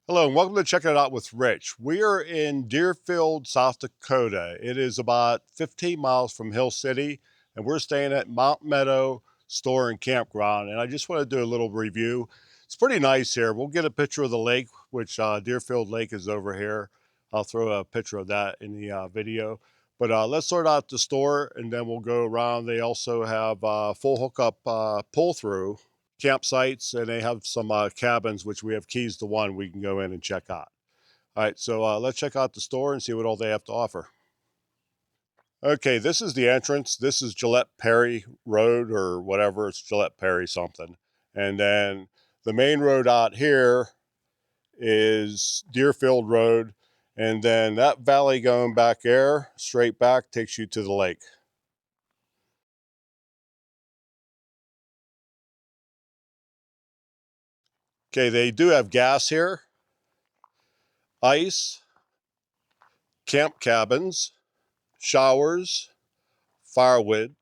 Hello and welcome to Checking It Out with Rich. We are in Deerfield, South Dakota. It is about 15 miles from Hill City, and we're staying at Meadow Store and Campground. And I just want to do a little review. It's pretty nice here. We'll get a picture of the lake, which Deerfield Lake is over here. I'll throw a picture of that in the video. But let's sort out the store, and then we'll go around. They also have full hookup pull-through campsites, and they have some cabins, which we have keys to one we can go in and check out. All right, so let's check out the store and see what all they have to offer. Okay, this is the entrance. This is Gillette Perry Road or whatever. It's Gillette Perry something. And then the main road out here is Deerfield Road. And then that valley going back there, straight back, takes you to the lake. Okay, they do have gas here, ice, camp cabins, showers, firewood.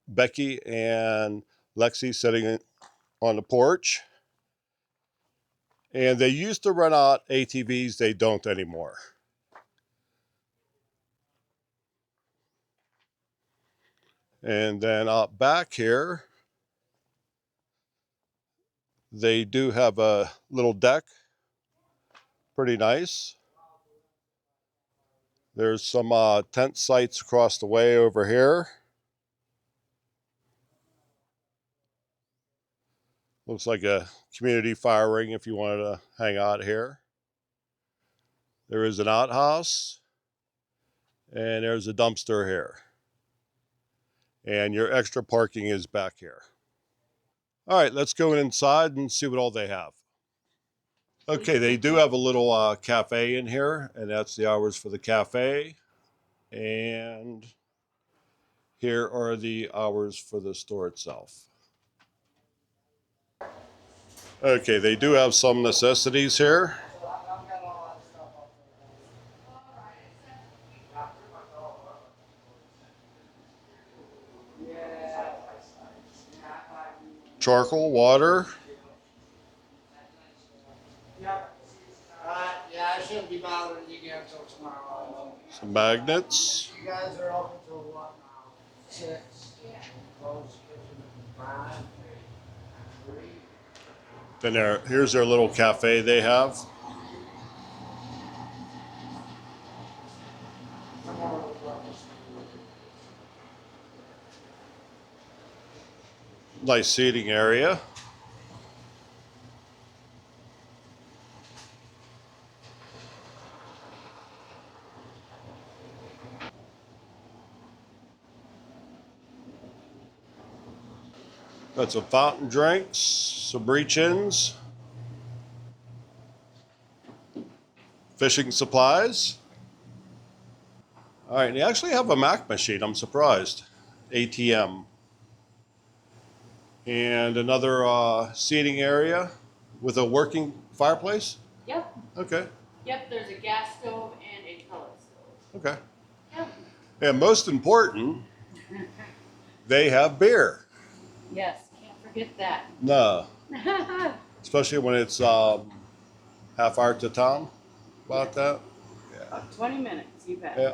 Becky and Lexi sitting on the porch. And they used to rent out ATVs. They don't anymore. And then out back here, they do have a little deck. Pretty nice. There's some tent sites across the way over here. Looks like a community fire ring if you wanted to hang out here. There is an outhouse, and there's a dumpster here. And your extra parking is back here. All right, let's go inside and see what all they have. Okay, they do have a little cafe in here, and that's the hours for the cafe. And here are the hours for the store itself. Okay, they do have some necessities here. Charcoal, water. Yeah, I shouldn't be bothering you again until tomorrow. Some magnets. You guys are open till what now? 6? Close kitchen at 5? 3? Then here's their little cafe they have. Nice seating area. Got some fountain drinks, some reach-ins, fishing supplies. All right, and they actually have a Mac machine. I'm surprised. ATM. And another seating area with a working fireplace? Yep. Okay. Yep, there's a gas stove and a pellet stove. Okay. Yep. And most important, they have beer. Yes, can't forget that. No. Especially when it's half hour to town. About that. Yeah. 20 minutes, you bet. Yeah.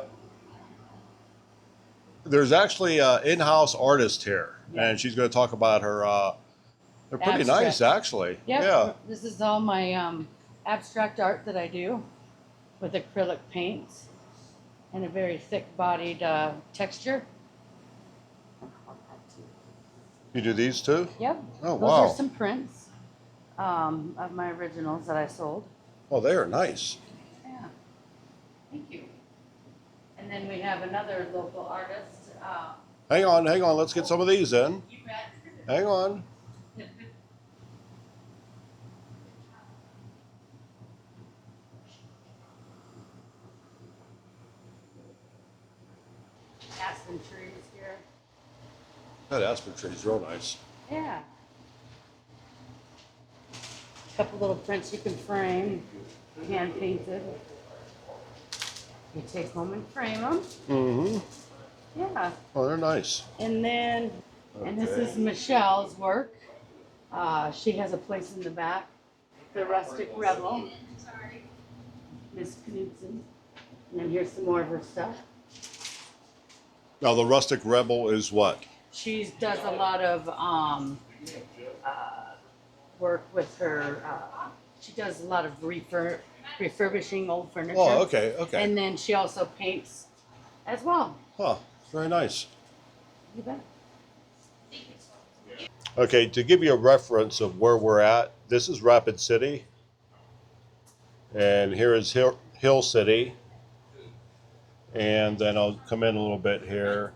There's actually an in-house artist here, and she's going to talk about her. They're pretty Abstract. nice, actually. Yep. Yeah. This is all my abstract art that I do with acrylic paints and a very thick-bodied texture. You do these too? Yep. Oh, Those wow. are some prints of my originals that I sold. Oh, they are nice. Yeah. Thank you. And then we have another local artist. Hang on. Let's get some of these in. You bet. Hang on. Aspen trees here. That aspen tree is real nice. Yeah. A couple little prints you can frame, hand painted. You take home and frame them. Mm-hmm. Yeah. Oh, they're nice. And then, and this Okay. is Michelle's work. She has a place in the back, the Rustic Rebel, Miss Knudsen. And then here's some more of her stuff. Now, the Rustic Rebel is what? She does a lot of work with her. She does a lot of refurbishing old furniture. Oh, okay, okay. And then she also paints as well. Huh, very nice. You bet. Okay, to give you a reference of where we're at, this is Rapid City, and here is Hill City, and then I'll come in a little bit here.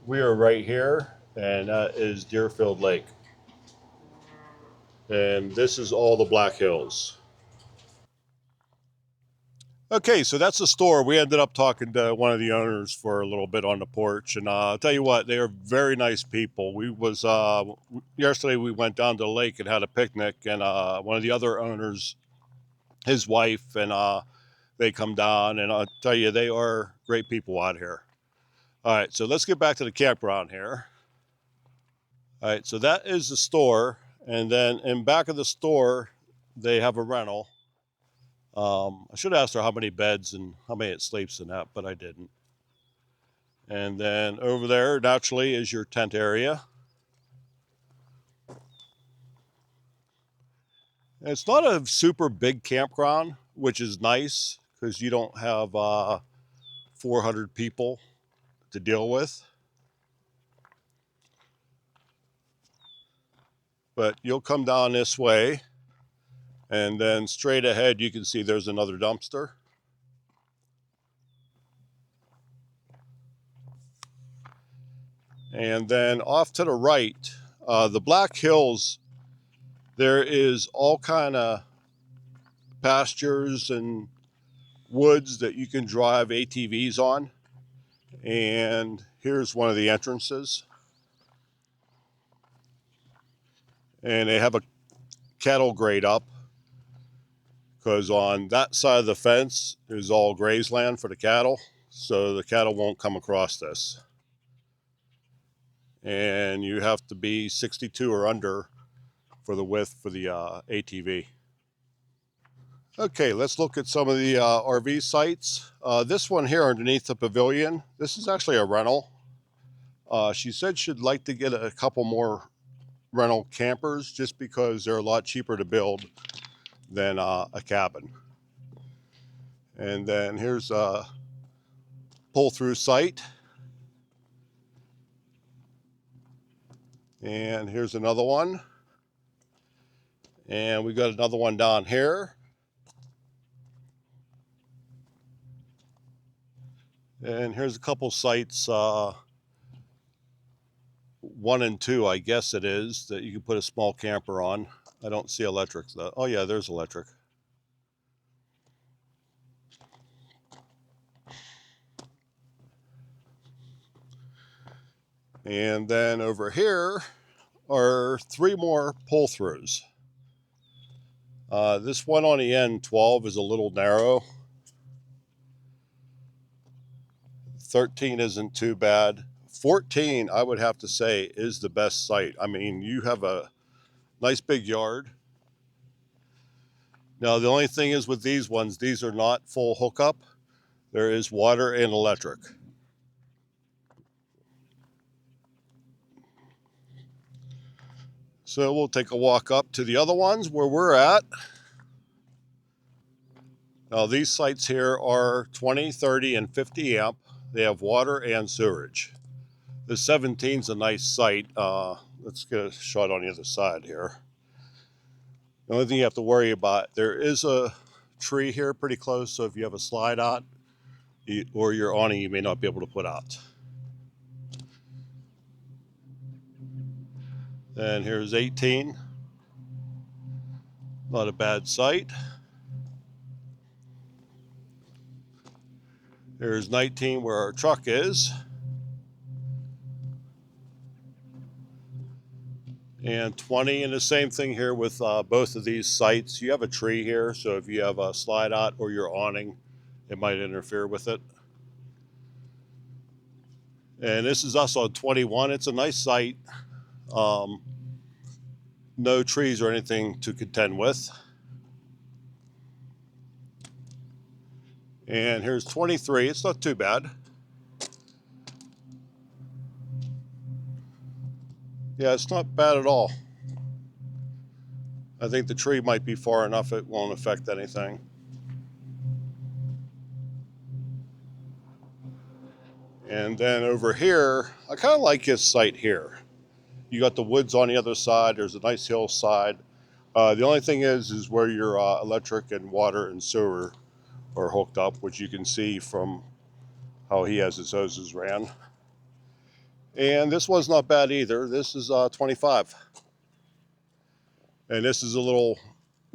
We are right here, and that is Deerfield Lake. And this is all the Black Hills. Okay, so that's the store. We ended up talking to one of the owners for a little bit on the porch, and I'll tell you what, they are very nice people. Yesterday we went down to the lake and had a picnic, and one of the other owners, his wife, and they come down, and I'll tell you, they are great people out here. All right, so let's get back to the campground here. All right, so that is the store, and then in back of the store, they have a rental. I should ask her how many beds and how many it sleeps in that, but I didn't. And then over there, naturally, is your tent area. And it's not a super big campground, which is nice because you don't have 400 people to deal with. But you'll come down this way, and then straight ahead you can see there's another dumpster. And then off to the right, the Black Hills, there is all kind of pastures and woods that you can drive ATVs on. And here's one of the entrances. And they have a cattle grate up because on that side of the fence is all grazeland for the cattle, so the cattle won't come across this. And you have to be 62 or under for the width for the ATV. Okay, let's look at some of the RV sites. This one here underneath the pavilion, this is actually a rental. She said she'd like to get a couple more rental campers just because they're a lot cheaper to build than a cabin. And then here's a pull-through site. And here's another one. And we got another one down here. And here's a couple sites, 1 and 2, I guess it is, that you can put a small camper on. I don't see electric though. Oh yeah, there's electric. And then over here are 3 more pull-throughs. This one on the end, 12, is a little narrow. 13 isn't too bad. 14, I would have to say, is the best site. I mean, you have a nice big yard. Now, the only thing is with these ones, these are not full hookup. There is water and electric. So we'll take a walk up to the other ones where we're at. Now, these sites here are 20, 30, and 50 amp. They have water and sewerage. The 17 is a nice site. Let's get a shot on the other side here. The only thing you have to worry about, there is a tree here pretty close, so if you have a slide out or your awning, you may not be able to put out. And here's 18. Not a bad site. There's 19 where our truck is. And 20, and the same thing here with both of these sites. You have a tree here, so if you have a slide out or your awning, it might interfere with it. And this is us on 21. It's a nice site. no trees or anything to contend with. And here's 23. It's not too bad. Yeah, it's not bad at all. I think the tree might be far enough it won't affect anything. And then over here, I kind of like his site here. You got the woods on the other side. There's a nice hillside. The only thing is where your electric and water and sewer are hooked up, which you can see from how he has his hoses ran. And this one's not bad either. This is 25. And this is a little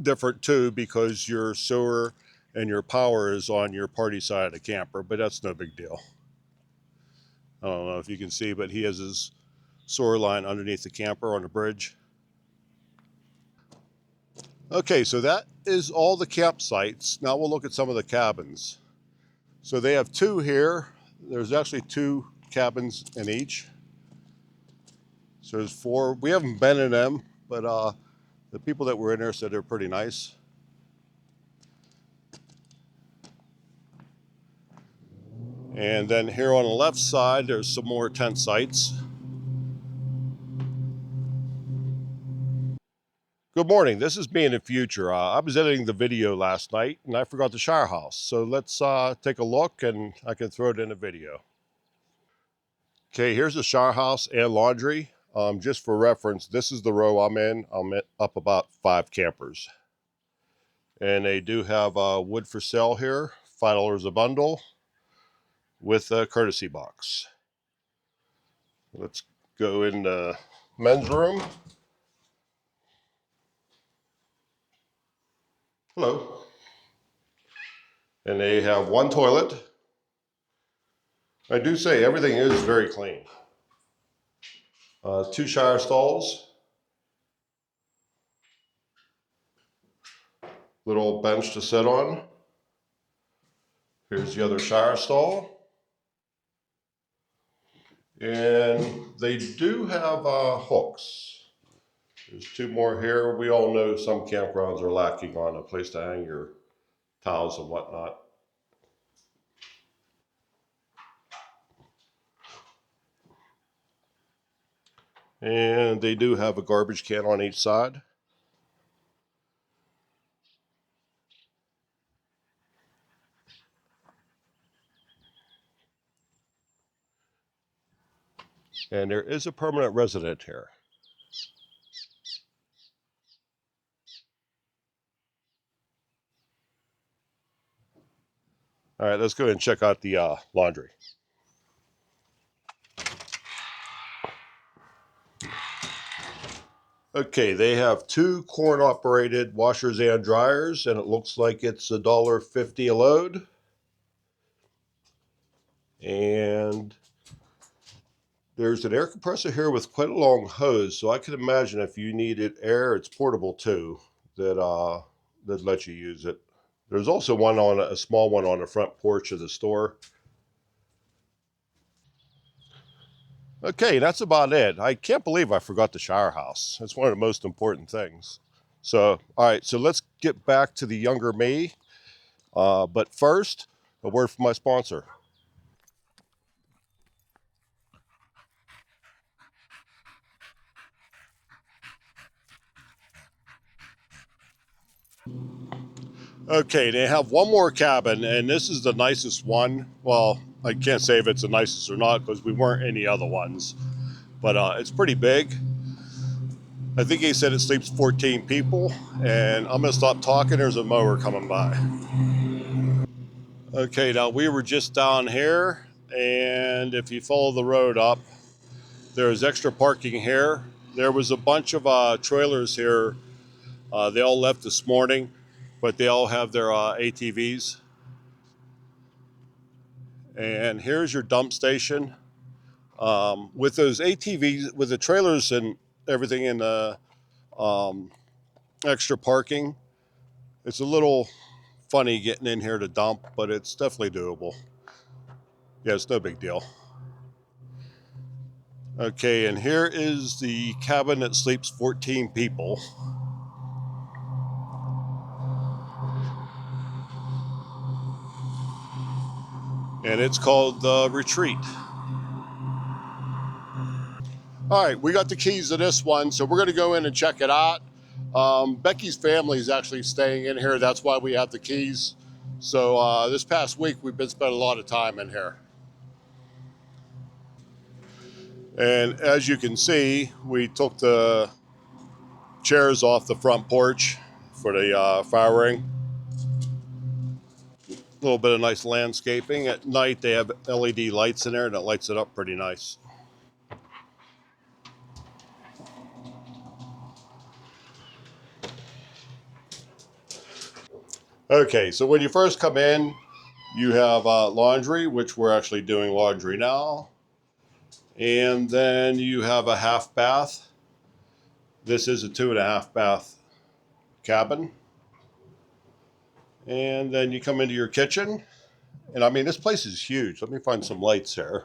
different too because your sewer and your power is on your party side of the camper, but that's no big deal. I don't know if you can see, but he has his sewer line underneath the camper on the bridge. Okay, so that is all the campsites. Now we'll look at some of the cabins. So they have two here. There's actually two cabins in each. So there's four. We haven't been in them, but the people that were in there said they're pretty nice. And then here on the left side, there's some more tent sites. Good morning. This is me in the future. I was editing the video last night and I forgot the shower house. So let's take a look and I can throw it in a video. Okay, here's the shower house and laundry. Just for reference, this is the row I'm in. I'm up about 5 campers. And they do have wood for sale here, $5 a bundle with a courtesy box. Let's go in the men's room. Hello. And they have one toilet. I do say everything is very clean. 2 shower stalls. Little bench to sit on. Here's the other shower stall. And they do have hooks. There's 2 more here. We all know some campgrounds are lacking on a place to hang your towels and whatnot. And they do have a garbage can on each side. And there is a permanent resident here. All right, let's go ahead and check out the laundry. Okay, they have 2 coin-operated washers and dryers, and it looks like it's $1.50 a load. And there's an air compressor here with quite a long hose, so I can imagine if you needed air, it's portable too, that let you use it. There's also one on a small one on the front porch of the store. Okay, that's about it. I can't believe I forgot the shower house. That's one of the most important things. So, all right, so let's get back to the younger me. But first, a word from my sponsor. Okay, they have one more cabin, and this is the nicest one. Well, I can't say if it's the nicest or not because we weren't in the other ones, but it's pretty big. I think he said it sleeps 14 people, and I'm gonna stop talking. There's a mower coming by. Okay, now we were just down here, and if you follow the road up, there's extra parking here. There was a bunch of trailers here. They all left this morning, but they all have their ATVs. And here's your dump station. With those ATVs, with the trailers and everything in the extra parking, it's a little funny getting in here to dump, but it's definitely doable. Yeah, it's no big deal. Okay, and here is the cabin that sleeps 14 people. And it's called the Retreat. All right, we got the keys to this one, so we're going to go in and check it out. Becky's family is actually staying in here. That's why we have the keys. So this past week, we've been spending a lot of time in here. And as you can see, we took the chairs off the front porch for the fire ring. A little bit of nice landscaping. At night, they have LED lights in there, and it lights it up pretty nice. Okay, so when you first come in, you have laundry, which we're actually doing laundry now. And then you have a half bath. This is a 2.5 bath cabin. And then you come into your kitchen. And I mean, this place is huge. Let me find some lights here.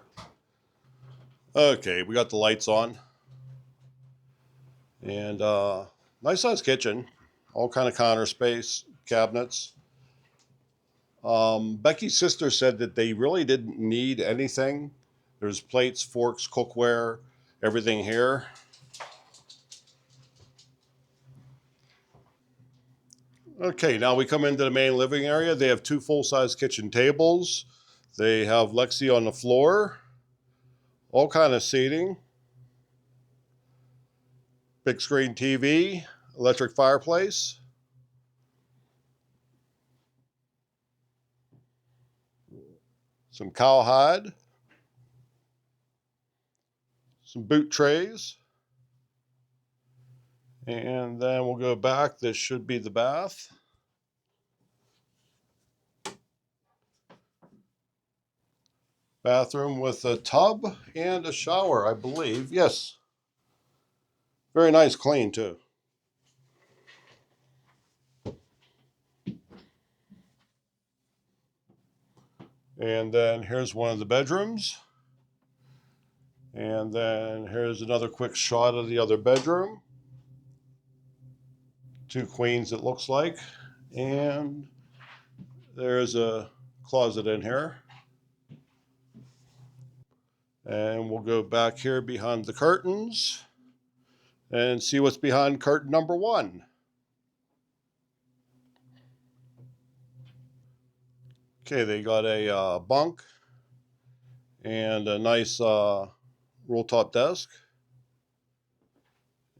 Okay, we got the lights on. And nice sized kitchen. All kind of counter space, cabinets. Becky's sister said that they really didn't need anything. There's plates, forks, cookware, everything here. Okay, now we come into the main living area. They have 2 full-size kitchen tables. They have Lexi on the floor. All kind of seating. Big screen TV, electric fireplace. Some cowhide. Some boot trays. And then we'll go back. This should be the bath. Bathroom with a tub and a shower, I believe. Yes. Very nice, clean too. And then here's one of the bedrooms. And then here's another quick shot of the other bedroom. 2 queens, it looks like. And there's a closet in here. And we'll go back here behind the curtains and see what's behind curtain number 1. Okay, they got a bunk and a nice roll top desk.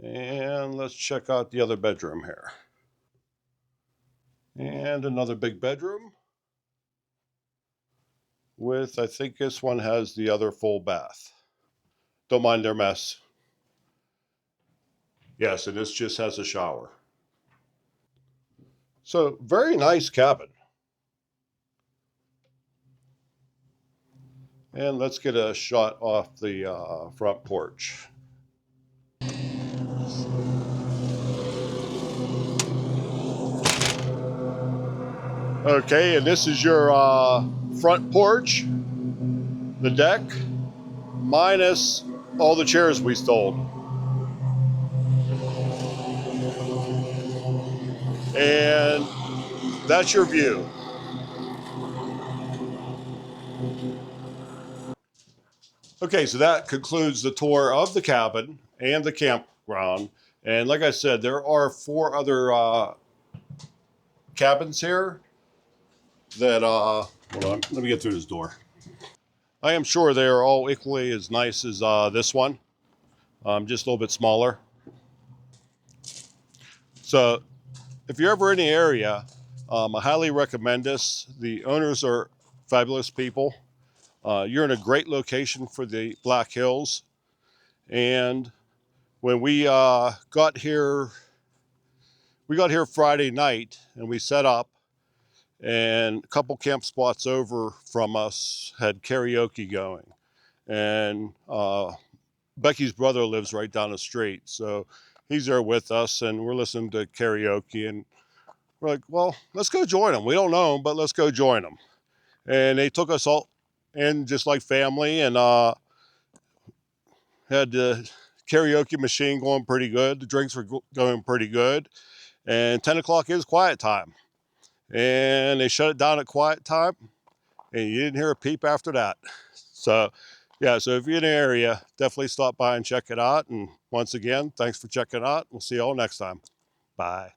And let's check out the other bedroom here. And another big bedroom with, I think this one has the other full bath. Don't mind their mess. Yes, and this just has a shower. So, very nice cabin. And let's get a shot off the front porch. Okay, and this is your front porch, the deck, minus all the chairs we stole. And that's your view. Okay, so that concludes the tour of the cabin and the campground. And like I said, there are 4 other cabins here that, hold on, let me get through this door. I am sure they are all equally as nice as this one, just a little bit smaller. So if you're ever in the area, I highly recommend this. The owners are fabulous people. You're in a great location for the Black Hills. And when we got here Friday night and we set up, and a couple camp spots over from us had karaoke going. And Becky's brother lives right down the street, so he's there with us, and we're listening to karaoke, and we're like, well, let's go join them. We don't know them, but let's go join them. And they took us all in just like family, and Had the karaoke machine going pretty good. The drinks were going pretty good. And 10 o'clock is quiet time. And they shut it down at quiet time, and you didn't hear a peep after that. So, yeah, so if you're in the area, definitely stop by and check it out. And once again, thanks for checking it out. We'll see you all next time. Bye.